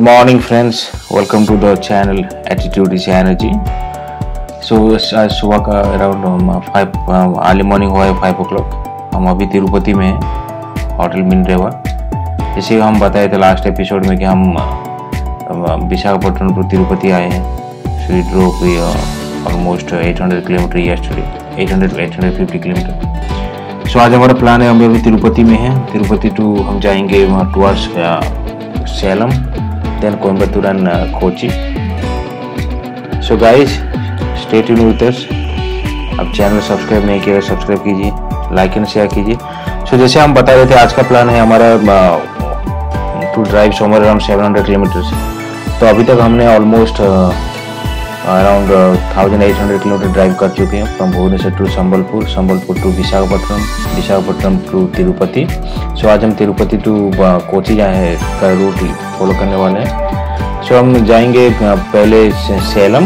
morning friends, welcome to the channel Attitude is Energy. So आज सुबह का around 5 early morning हुआ है 5 o'clock। हम अभी तिरुपति में हैं, होटल मिनरेवा। जैसे हम बताए थे लास्ट एपिसोड में कि हम विशाखापट्टनम टू तिरुपति आए हैं। So it drove almost 800 kilometre yesterday, 850 kilometre. So आज हमारा प्लान है, हम अभी तिरुपति में हैं। तिरुपति टू हम जाएंगे towards Salem, then Coimbatore and Kochi. So guys stay tune with us. अब चैनल सब्सक्राइब नहीं किया, सब्सक्राइब कीजिए, लाइक एंड शेयर कीजिए। सो जैसे हम बता रहे थे, आज का प्लान है हमारा to drive somewhere around 700 kilometers. तो अभी तक हमने ऑलमोस्ट अराउंड 1800 किलोमीटर ड्राइव कर चुके हैं, from Bhubaneswar to Sambalpur, Sambalpur to Visakhapatnam, Visakhapatnam to Tirupati. So आज हम तिरुपति टू कोची जाए का रूट फॉलो करने वाले हैं। सो हम जाएंगे पहले सेलम।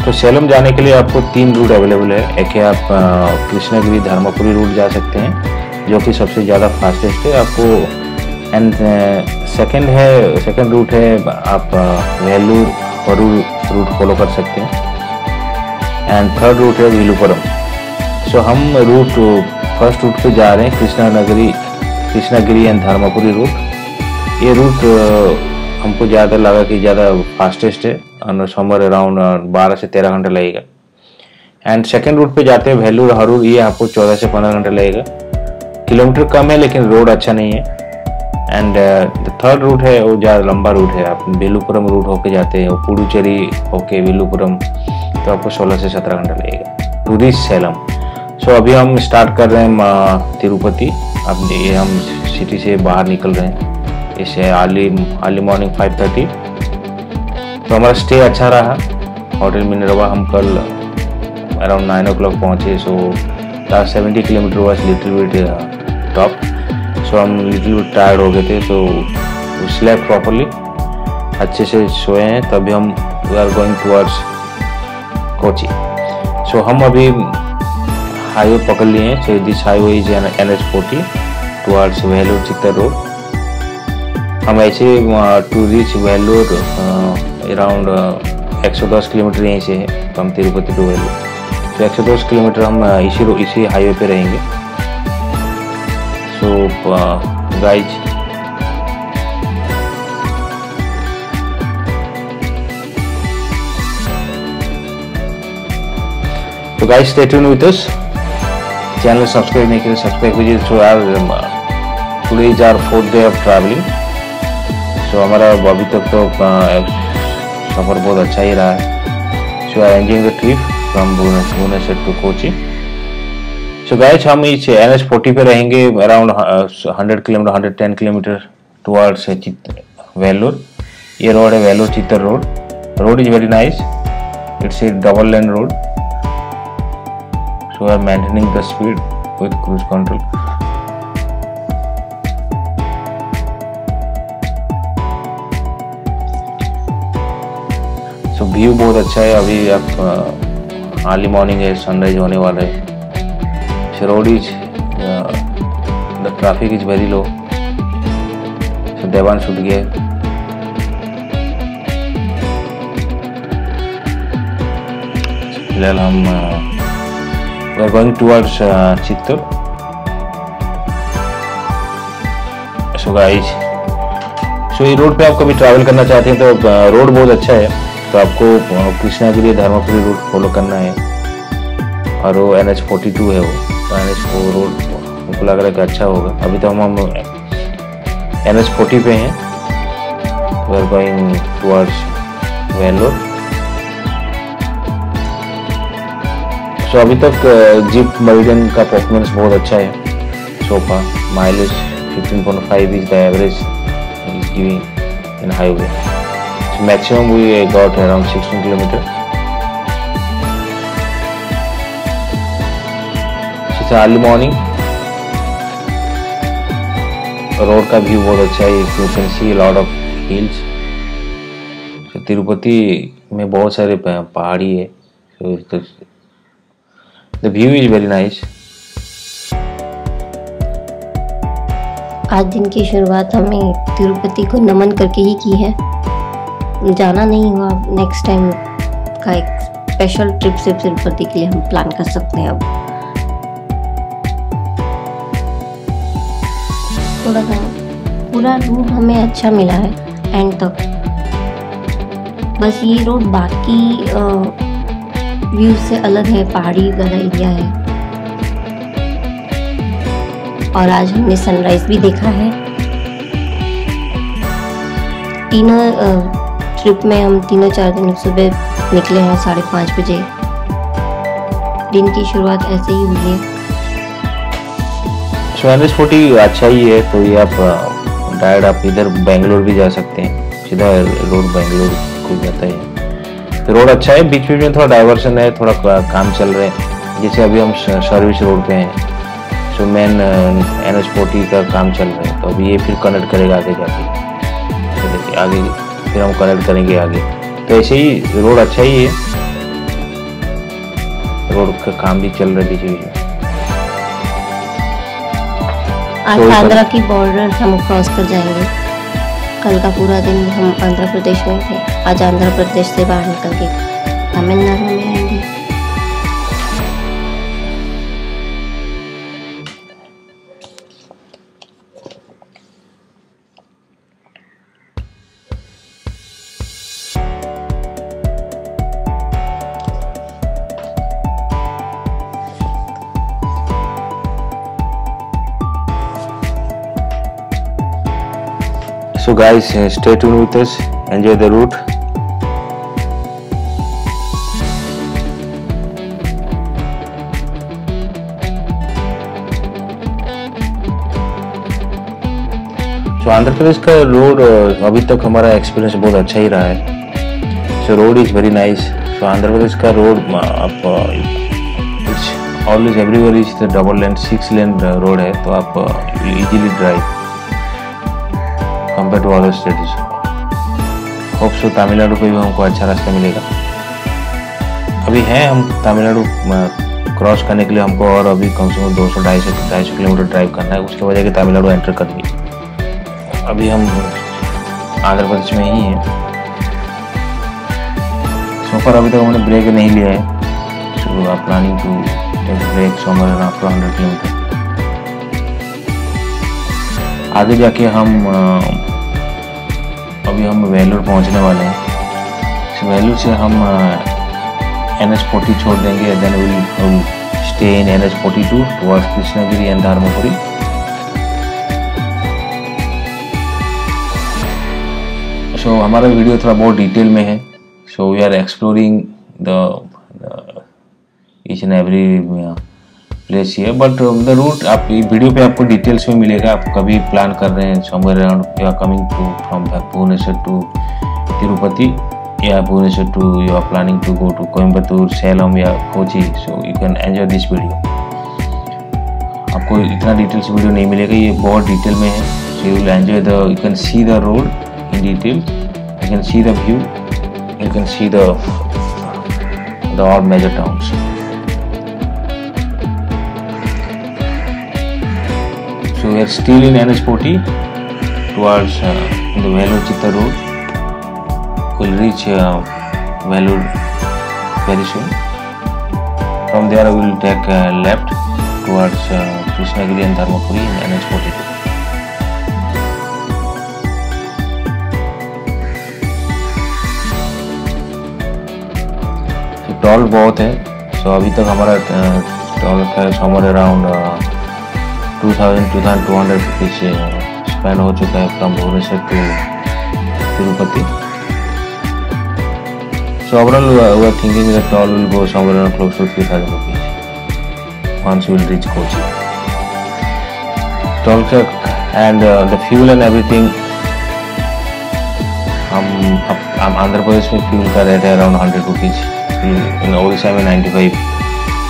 तो सेलम जाने के लिए आपको 3 रूट अवेलेबल है। एक है आप कृष्णागिरी धर्मपुरी रूट जा सकते हैं, जो कि सबसे ज़्यादा फास्टेस्ट है आपको। एंड सेकेंड रूट है आप वेलूर वरूर रूट फॉलो कर सकते हैं। एंड थर्ड रूट है विलुपुरम। सो हम फर्स्ट रूट पे जा रहे हैं, कृष्णागिरी एंड धर्मपुरी रूट। ये रूट हमको ज़्यादा लगा कि ज़्यादा फास्टेस्ट है, समवेयर अराउंड 12 से 13 घंटे लगेगा। एंड सेकेंड रूट पे जाते हैं वेलूर हरूर, ये आपको 14 से 15 घंटे लगेगा। किलोमीटर कम है लेकिन रोड अच्छा नहीं है। एंड थर्ड रूट है वो ज़्यादा लंबा रूट है, आप विलुपुरम रूट होके जाते हैं, पुडुचेरी होके विलुपुरम, तो आपको 16 से 17 घंटा लगेगा टू रीच सेलम। सो अभी हम स्टार्ट कर रहे हैं तिरुपति। अब ये हम सिटी से बाहर निकल रहे हैं, इसे अर्ली मॉर्निंग 5:30। तो हमारा स्टे अच्छा रहा होटल मिनरेवा। हम कल अराउंड 9 o'clock पहुँचे। So last 70 kilometre was little bit top. So हम लिटिल बिट टायर्ड हो गए थे, सो स्लेप्ट प्रॉपरली, अच्छे से सोए हैं। तभी हम we are going towards Kochi. So हम अभी हाईवे पकड़ लिए हैं। So this highway is NH40 towards Vellore Chittoor road. हम ऐसे to reach Vellore around 110 kilometre यहीं से है, फ्रॉम तिरुपति टू वेलूर। तो 110 किलोमीटर हम इसी हाईवे पे रहेंगे। So guys stay tune with us. Channel subscribe नहीं किया, सब्सक्राइब कीजिए। So today is our 4th day of travelling. सो हमारा अभी तक तो सफ़र बहुत अच्छा ही रहा है। So I enjoying the trip from Bhubaneswar to Kochi. So guys हम इस NH40 पे रहेंगे around 100 kilometre, 110 kilometre towards Vellore. ये रोड है Vellore Chittoor road. Road is very nice, it's a double lane road. So we are maintaining the speed with cruise control. So view बहुत अच्छा है। अभी आप अर्ली मॉर्निंग है, सनराइज होने वाला है। Road is the traffic is very low. So देवान शुड गए। फिलहाल हम we are going towards Chittoor. So guys, so ये रोड पे आप कभी ट्रैवल करना चाहते हैं तो रोड बहुत अच्छा है। तो आपको कृष्णागिरी धर्मपुरी रूट फॉलो करना है, और वो NH42 है। वो NH4 रोड हमको लग रहा है कि अच्छा होगा। अभी तो हम NH40 पे हैं। We are going towards Vellore. So अभी तक जीप मेरिडियन का परफॉर्मेंस बहुत अच्छा है। So far mileage 15.5 is the average is giving in highway. Maximum we got around 16 kilometre. Early morning road का व्यू बहुत अच्छा है। You can see lot of hills. Tirupati में बहुत सारे पहाड़ी है। The view is very nice. आज दिन की शुरुआत हमें तिरुपति को नमन करके ही की है। जाना नहीं हुआ, नेक्स्ट टाइम का एक स्पेशल ट्रिप से तिरुपति के लिए हम प्लान कर सकते हैं। अब थोड़ा सा पूरा रूट हमें अच्छा मिला है एंड तक। बस ये रोड बाकी व्यू से अलग है, पहाड़ी वाला एरिया है। और आज हमने सनराइज भी देखा है। तीनों ट्रिप में हम 3-4 दिन सुबह निकले हैं 5:30 बजे। दिन की शुरुआत ऐसे ही हुई है। NH40 अच्छा ही है, तो ये आप डायरेक्ट आप इधर बेंगलोर भी जा सकते हैं, सीधा रोड बेंगलोर को जाता है। तो रोड अच्छा है, बीच बीच में थोड़ा डाइवर्सन है, थोड़ा काम चल रहे हैं। जैसे अभी हम सर्विस रोड पे हैं, सो मेन NH40 का काम चल रहा है, तो अभी ये फिर कनेक्ट करेगा आगे जाके। तो देखिए आगे फिर हम कनेक्ट करेंगे आगे। तो ऐसे ही रोड अच्छा ही है, रोड का काम भी चल रहा है बीच बीच में। आज आंध्रा की बॉर्डर हम क्रॉस कर जाएंगे। कल का पूरा दिन हम आंध्र प्रदेश में थे, आज आंध्र प्रदेश से बाहर निकल के तमिलनाडु में आएंगे। So guys, stay tuned with us, enjoy the route. So Andhra Pradesh का रोड अभी तक हमारा एक्सपीरियंस बहुत अच्छा ही रहा है। So road is very nice. So Andhra Pradesh का रोड आप always everywhere is the double lane 6 lane road है, तो आप easily drive compare to other states. Hope so Tamil Nadu पे भी हमको अच्छा रास्ता मिलेगा। अभी है हम तमिलनाडु क्रॉस करने के लिए हमको और अभी कम से कम 200-250 किलोमीटर ड्राइव करना है, उसके वजह के तमिलनाडु एंटर करनी है। अभी हम आंध्र प्रदेश में ही हैं। सो फार अभी तक हमने ब्रेक नहीं लिया है। So we are planning to take break somewhere after 100 kilometer. आगे जाके हम अभी हम वेलूर पहुंचने वाले हैं। वेलूर से हम NH40 छोड़ देंगे, then will stay in NH42 towards Krishnagiri and Dharmapuri. So हमारा वीडियो थोड़ा बहुत डिटेल में है। So we are exploring the each and every place है, बट द रूट आप वीडियो पे आपको डिटेल्स में मिलेगा। आप कभी प्लान कर रहे हैं somewhere around you are coming to from Bhubaneswar to Tirupati, या Bhubaneswar to you are planning to go to Coimbatore, Salem या Kochi, so you can enjoy this video. आपको इतना डिटेल्स वीडियो नहीं मिलेगा, ये बहुत डिटेल में है। So you will enjoy the, you can see the road in detail, you can see the view, you can see the all major towns. So we are still in NH40 towards the Vellore-Chitta road. We'll reach Vellore very soon. From there we will take left towards Krishnagiri and Dharmapuri in NH42. So toll बहुत है। So अभी तक हमारा toll का somewhere around 2,200 rupees spend हो चुका है from Bhubaneswar to Tirupati. So overall we are thinking that toll will go somewhere around close to 3,000 rupees once we will reach Kochi. Toll का and the fuel and everything, हम आंध्र प्रदेश में fuel का rate है around 100 rupees, इन ओडिशा में 95,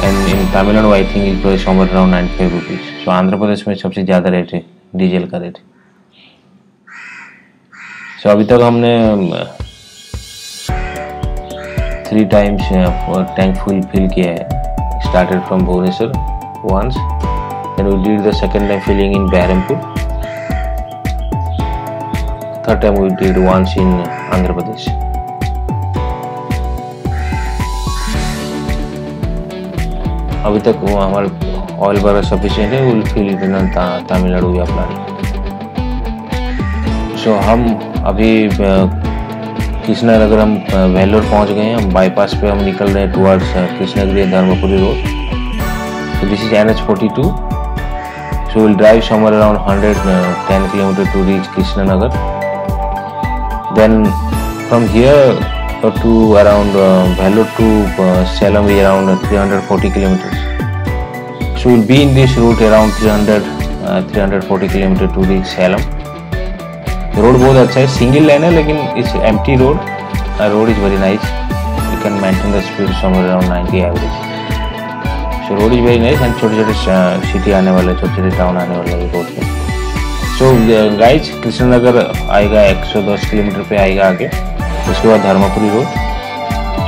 and in Tamil Nadu I think it was somewhere around 95 rupees. So Andhra Pradesh में सबसे ज़्यादा rate है डीजल का रेट। सो अभी तक हमने 3 टाइम्स टैंक फिल किया है। Started from Bhubaneswar once, then we did the second time filling in Berhampur, third time we did once in Andhra Pradesh. अभी तक वो हमारा ऑयल वगैरह सफिशिएंट है, will fill it in Tamil Nadu या प्लानिंग। सो हम अभी कृष्णानगर हम वेल्लोर पहुंच गए हैं। हम बाईपास पे हम निकल रहे हैं towards Krishnagiri Dharmapuri road. So this is NH42. So we'll drive somewhere around 110 km to reach Krishnanagar. Then from here to around Vellore to Salem is around 340 kilometers. So we'll be in this route around 340 kilometers to reach Salem. Road बहुत अच्छा है, single line है लेकिन it's empty road. Road is very nice, you can maintain the speed somewhere around 90 average. So road is very nice and छोटे छोटे city आने वाले, छोटे छोटे टाउन आने वाले रोड पे। सो गाइज कृष्णनगर आएगा 110 किलोमीटर पे आएगा आगे, उसके बाद धर्मपुरी रोड।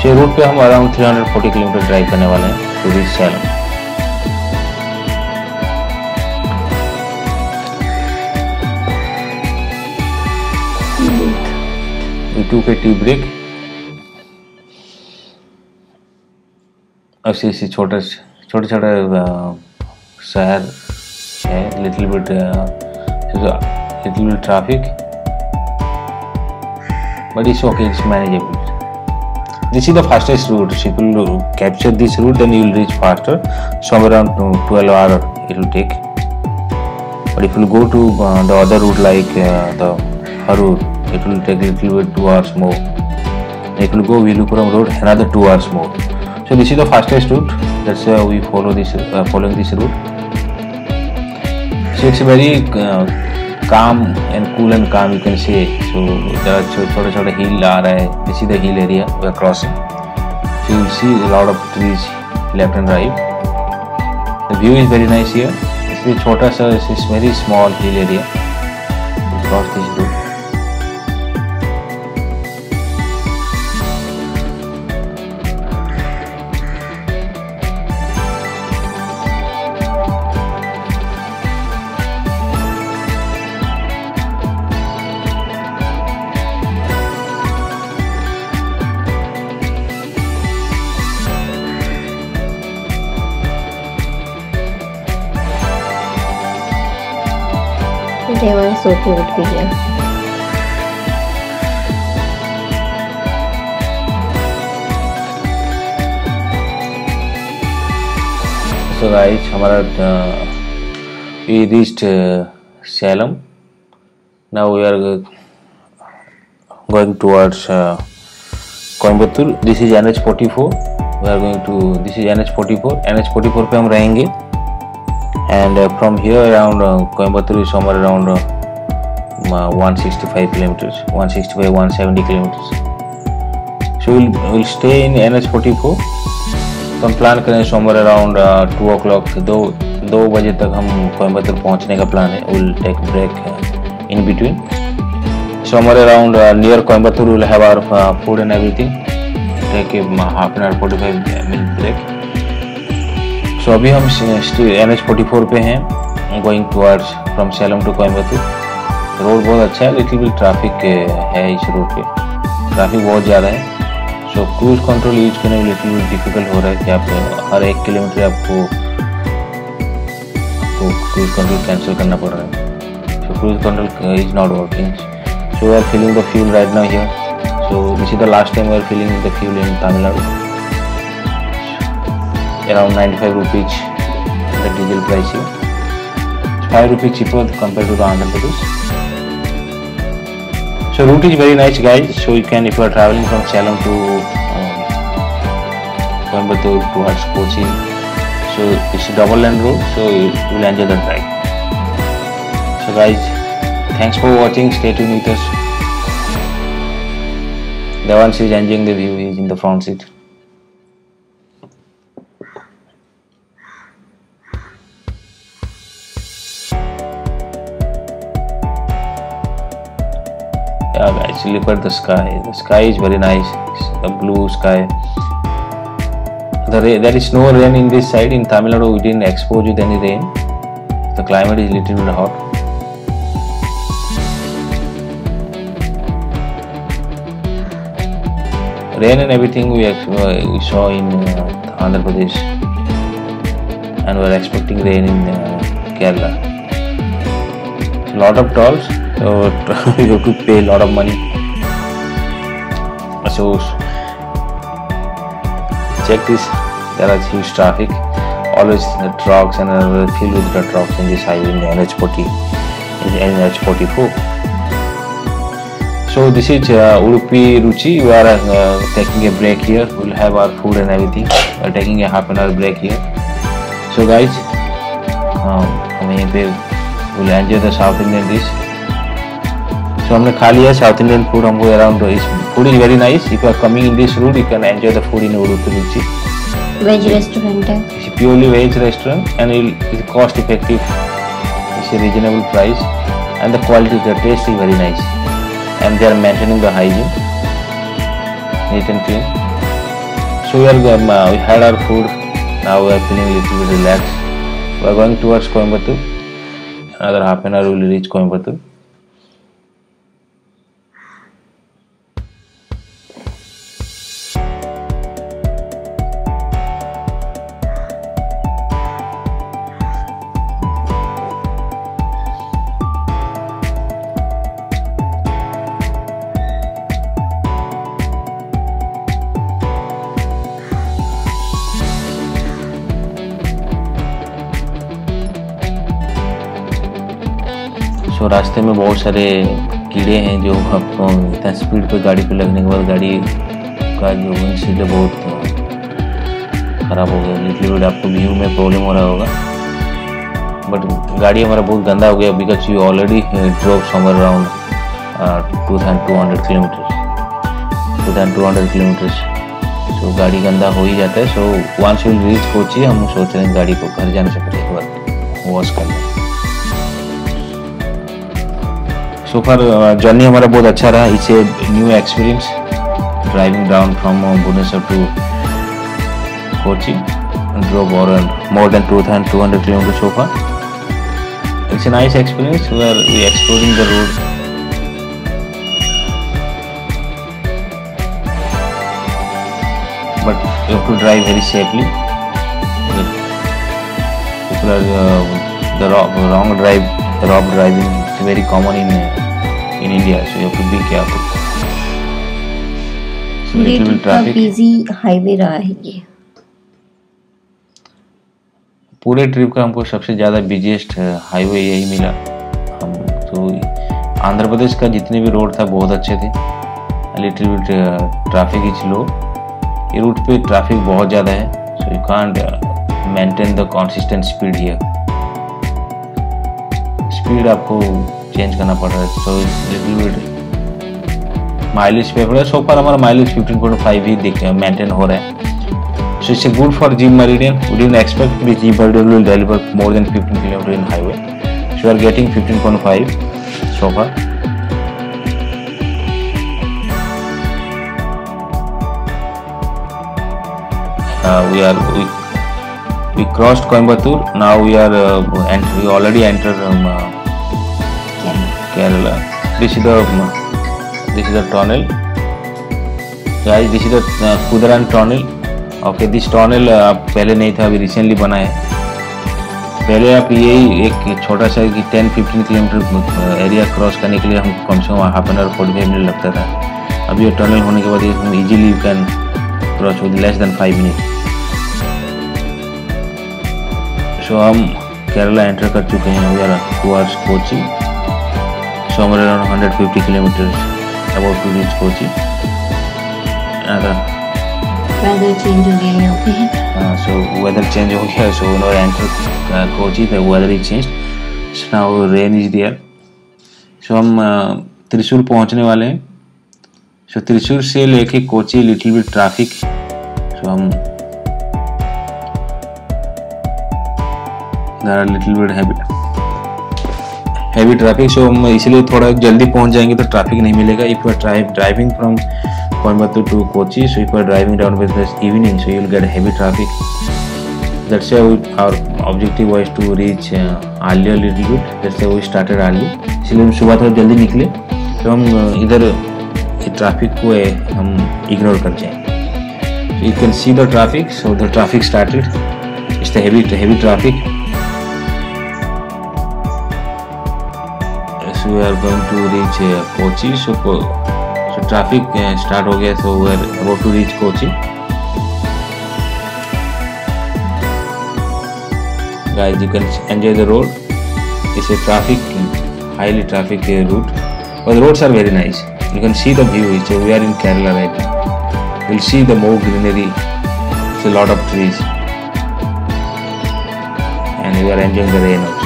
सो रोड पे हम अराउंड 340 किलोमीटर ड्राइव करने वाले हैं to reach Salem. We took a tea break. ऐसे छोटा शहर है, little bit traffic, but it's okay, it's manageable. This is the fastest route. If you capture this route, then you will reach faster. Somewhere around 12 hours it will take. But if you go to the other route like the Harur, it will take a little bit 2 hours more. If you go Vilupuram road, another 2 hours more. So this is the fastest route. That's why we follow this following this route. So it's very calm and cool and calm, you can say. So there are छोटा hill आ रहा है. This is the hill area we are crossing. So you will see a lot of trees left and right. The view is very nice here. इसलिए छोटा सा, it's very small hill area. We cross this route. देवान सो के उठ गया। So guys, हमारा we reached Salem. Now we are going towards Coimbatore. This is NH44. We are going to, this is NH44. NH44 पे हम रहेंगे. And from here around Coimbatore is somewhere around 165 kilometers, 170 kilometers. So we'll stay in NH44. तो हम plan करें somewhere around 2 o'clock, 2 बजे तक हम कोयम्बतूर पहुंचने का प्लान है. We'll take break in between. Somewhere around near Coimbatore we'll have our food and everything. Take a half an hour 45-minute break. So अभी हम NH44 पे हैं, going towards from Salem to Coimbatore. Road बहुत अच्छा है, लिटिल बिट ट्रैफिक है इस road पे, ट्रैफिक बहुत ज़्यादा है। सो क्रूज कंट्रोल यूज करने में लिटिल बिट डिफिकल्ट हो रहा है कि आप हर 1 किलोमीटर आपको क्रूज कंट्रोल कैंसिल करना पड़ रहा है। So cruise control is not working. So we are filling the fuel right now here. So this is the last time we are filling the fuel in Tamil Nadu. Around 95 rupees the diesel price here, 5 rupees cheaper compared to the Andhra Pradesh. So route is very nice guys. So you can, if you are traveling from Salem to Coimbatore towards Kochi, so it's a double lane road, so you will enjoy the drive. So guys, thanks for watching, stay tuned with us. Devansh is enjoying the view, he is in the front seat. Yeah guys, look at the sky. The sky is very nice. It's the blue sky. There is no rain in this side. In Tamil Nadu, we didn't expose with any rain. The climate is little bit hot. rain and everything we saw in Andhra Pradesh, and we are expecting rain in Kerala. Lot of tolls, so you have to pay a lot of money. So check this, there are huge traffic, always trucks and filled with the trucks in this highway in NH40, in NH44. So this is Udupi Ruchi. We are taking a break here. We will have our food and everything. We are taking a half an hour break here. So guys, हम यहीं पे will enjoy the South Indian dish. So हमने खा लिया South Indian food. हमको around this food is very nice. If you are coming in this route, you can enjoy the food in Udupi Ruchi. Veg restaurant है. It's a purely veg restaurant and it's cost effective. It's a reasonable price and the quality, the taste is very nice. And they are maintaining the hygiene, neat and clean. So we had our food. Now we are feeling a little bit relaxed. We are going towards Coimbatore. Another half an hour we will reach Coimbatore. तो रास्ते में बहुत सारे कीड़े हैं जो आपको इतना स्पीड पे गाड़ी पे लगने के बाद गाड़ी का जो विंडशील्ड है बहुत ख़राब हो गया। लिटिल बिट आपको व्यू में प्रॉब्लम हो रहा होगा, बट गाड़ी हमारा बहुत गंदा हो गया because you already drove somewhere around 2200 kilometres. So गाड़ी गंदा हो ही जाता है। So once will reach Kochi, हम सोच रहे हैं गाड़ी को घर जाने से पहले एक बार वॉश करना। सो फार जर्नी हमारा बहुत अच्छा रहा। It's a new experience driving down from Bhubaneswar to Kochi, drove more than 200 kilometers so far. It's a nice experience where we exploring the road. But you have to drive very safely. People are the wrong driving is very common in India, so you have to be careful. So little bit traffic. busy highway रहा है ये। पूरे trip का हमको सबसे ज़्यादा busiest highway यही मिला। हम तो आंध्र प्रदेश का जितने भी रोड था बहुत अच्छे थे। Little bit traffic is low. ये रूट पे ट्रैफिक बहुत ज़्यादा है, so you can't maintain the consistent speed here. Speed आपको चेंज करना पड़ रहा है। सो लिटिल बिट माइलेज पे पड़ा। सो फार हमारा माइलेज 15.5 ही मेंटेन हो रहा है। So it's a good for Jeep Meridian. We didn't expect the Jeep Meridian will deliver more than 15 km in highway. So we are getting 15.5 so far. We crossed Coimbatore. Now we are we already entered Kerala. This is the tunnel. Guys, this is the Kudaran tunnel. Okay, this tunnel पहले नहीं था, अभी recently बना है। पहले आप यही एक छोटा सा 10-15 किलोमीटर एरिया क्रॉस करने के लिए हम कम से कम हाफ एन आवर 45 मिनट लगता था। अभी ये टनल होने के बाद हम easily you can cross with less than 5 minute. So हम केरला एंटर कर चुके हैं। We are towards Kochi, somewhere around 150 kilometre about to reach Kochi. Weather change हो गया यहाँ पे। सो वेदर चेंज हो गया। So no enter Kochi, the weather is change. So now rain is there. सो हम त्रिशूर पहुँचने वाले हैं। सो त्रिशूर से लेके कोची लिटिल बिट ट्रैफिक। सो हम लिटिल बिट हैवी ट्रैफिक। सो हम इसलिए थोड़ा जल्दी पहुँच जाएंगे तो ट्रैफिक नहीं मिलेगा। If you are driving from Coimbatore to Kochi, so if you are driving down with this evening, so you will get heavy traffic. That's why our objective was to reach earlier little bit. That's why we started early. इसलिए हम सुबह थोड़ा जल्दी निकले। तो हम इधर ये ट्रैफिक को हम इग्नोर कर जाएं। So you can see the traffic. So the traffic started. It's the heavy traffic. So we are going to reach Kochi. So traffic start हो गया. So we are about to reach Kochi. Guys, you can enjoy the road. It's a highly traffic route, but the roads are very nice. You can see the view. We are in Kerala right now. You'll see the more greenery. It's a lot of trees, and we are enjoying the rain also.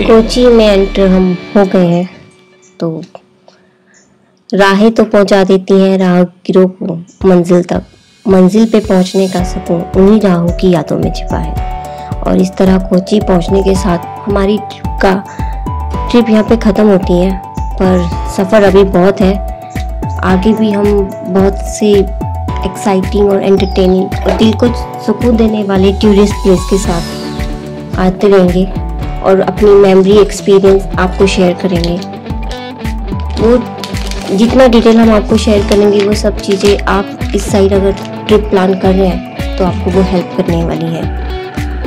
Kochi में enter हम हो गए हैं। तो राहें तो पहुंचा देती हैं राहगीरों को मंजिल तक। मंजिल पे पहुंचने का सुकून उन्हीं राहों की यादों में छिपा है। और इस तरह कोची पहुंचने के साथ हमारी ट्रिप यहाँ पे ख़त्म होती है, पर सफ़र अभी बहुत है। आगे भी हम बहुत से एक्साइटिंग और एंटरटेनिंग और दिल को सुकून देने वाले टूरिस्ट प्लेस के साथ आते रहेंगे और अपनी मेमोरी एक्सपीरियंस आपको शेयर करेंगे। वो जितना डिटेल हम आपको शेयर करेंगे, वो सब चीज़ें आप इस साइड अगर ट्रिप प्लान कर रहे हैं तो आपको वो हेल्प करने वाली है।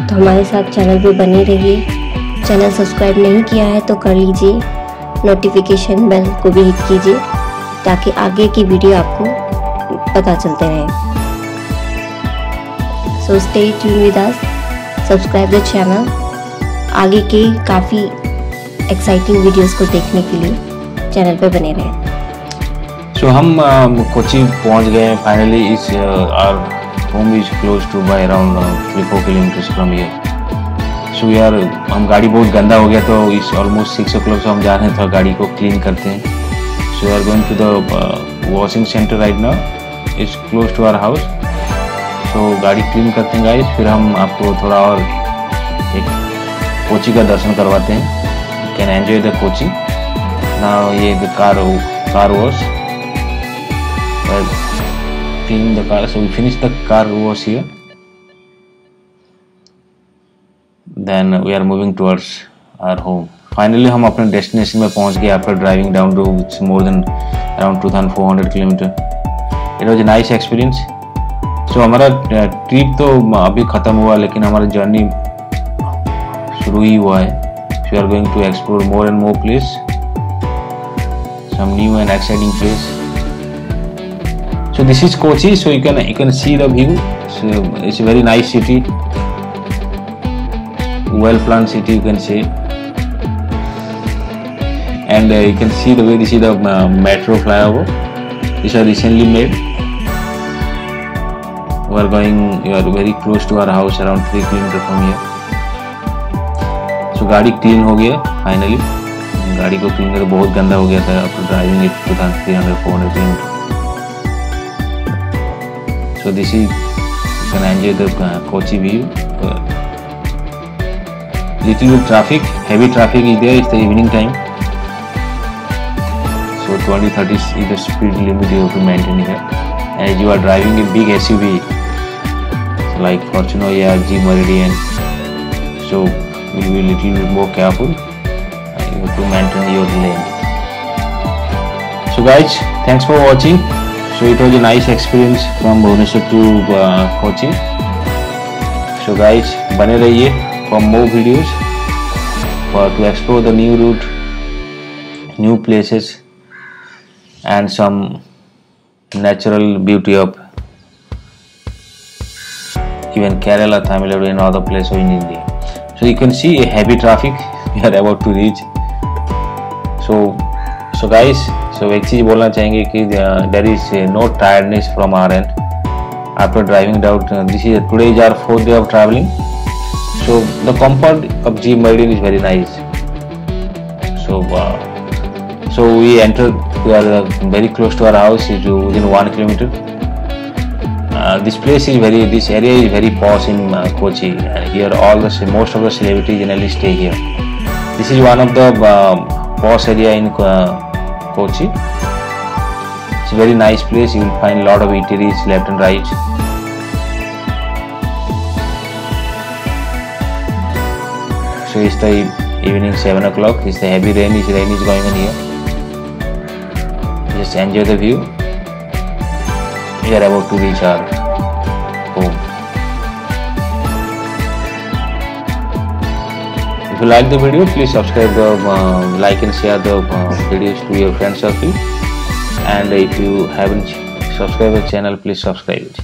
तो हमारे साथ चैनल पे बने रहिए। चैनल सब्सक्राइब नहीं किया है तो कर लीजिए, नोटिफिकेशन बेल को भी हिट कीजिए ताकि आगे की वीडियो आपको पता चलते रहे। So stay tune with us, subscribe the channel. आगे के काफ़ी एक्साइटिंग वीडियोस को देखने के लिए चैनल पे बने रहें। सो हम कोची पहुंच गए हैं फाइनली। इस our home is close to by around 3-4 kilometres from here. So यार हम गाड़ी बहुत गंदा हो गया, तो इस ऑलमोस्ट 6 o'clock से हम जा रहे हैं, थोड़ा गाड़ी को क्लीन करते हैं। So we are going to the washing centre right now, is close to our house. So गाड़ी क्लीन करते हैं गाइस, फिर हम आपको थोड़ा और एक कोची का दर्शन करवाते हैं। Can enjoy the Kochi now. ये the car wash, clean the car. So we finish the car wash here, then we are moving towards our home. Finally हम अपने डेस्टिनेशन में पहुंच गए after driving down to more than around 2400 kilometre. It was a nice experience. So हमारा trip तो अभी ख़त्म हुआ, लेकिन हमारा जर्नी शुरू ही हुआ है। We are going to explore more and more place, some new and exciting place. So this is Kochi. So you can see the view. So it's a very nice city, well planned city you can say. And you can see the way this is the metro flyover. These are recently made. We are very close to our house, around 3 kilometers from here. गाड़ी clean हो गया finally. गाड़ी को clean करके बहुत गंदा हो गया था after driving it 300-400 kilometer. So this is, you can enjoy the Kochi view. Little bit traffic, heavy traffic is there, it's the evening time. So 20-30 is the speed limit you have to maintain here, as you are driving a big SUV like Fortuner or Jeep Meridian. So will be a little bit more careful. You have to maintain your lane. So guys, thanks for watching. So it was a nice experience from Bhubaneswar to Kochi. So guys, बने रहिए for more videos, to explore the new route, new places, and some natural beauty of even Kerala, Tamil Nadu, and other places in India. So you can see a heavy traffic we are about to reach. So guys, so एक चीज़ बोलना चाहेंगे कि there is no tiredness from our end after driving down. Today is our 4th day of traveling. So the comfort of Jeep Meridian is very nice. So we entered. We are very close to our house, is within 1 kilometer. This area is very posh in Kochi, and here most of the celebrities generally stay here. This is one of the posh area in Kochi. It's a very nice place. You will find a lot of eateries left and right. So it's the evening 7 o'clock. It's the heavy rain. Rain is going on here. Just enjoy the view. We are about to reach our home. If you like the video, please subscribe, like and share the videos to your friend circle. And if you haven't subscribed the channel, please subscribe it.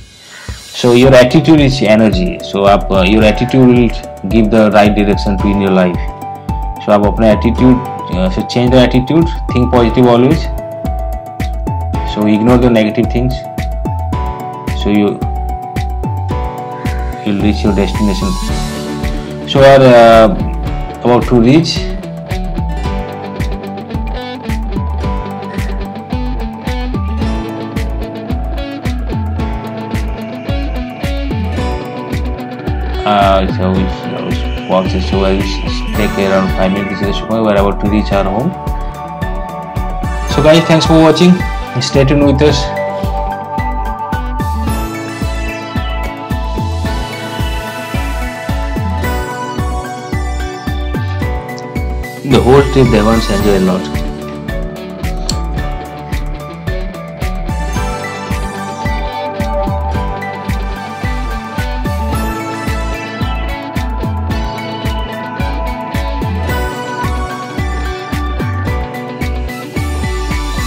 So your attitude is energy. So your attitude will give the right direction to in your life. So आप अपना attitude, so change the attitude, think positive always. So ignore the negative things. So you'll reach your destination. So we are about to reach. So we walk this way. Take around 5 minutes. We are about to reach our home. So guys, thanks for watching. Stay tuned with us. The whole trip they once enjoy a lot.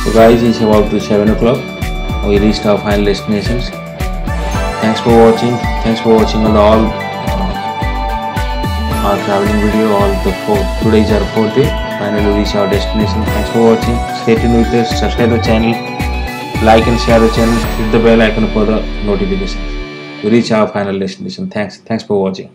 So guys, it's about to 7 o'clock. We reached our final destinations. Thanks for watching. Thanks for watching all our traveling video. Today is our 4th day. Finally we reach our destination. Thanks for watching. Stay tuned with us. Subscribe the channel. Like and share the channel. Hit the bell icon for the notifications. We reach our final destination. Thanks for watching.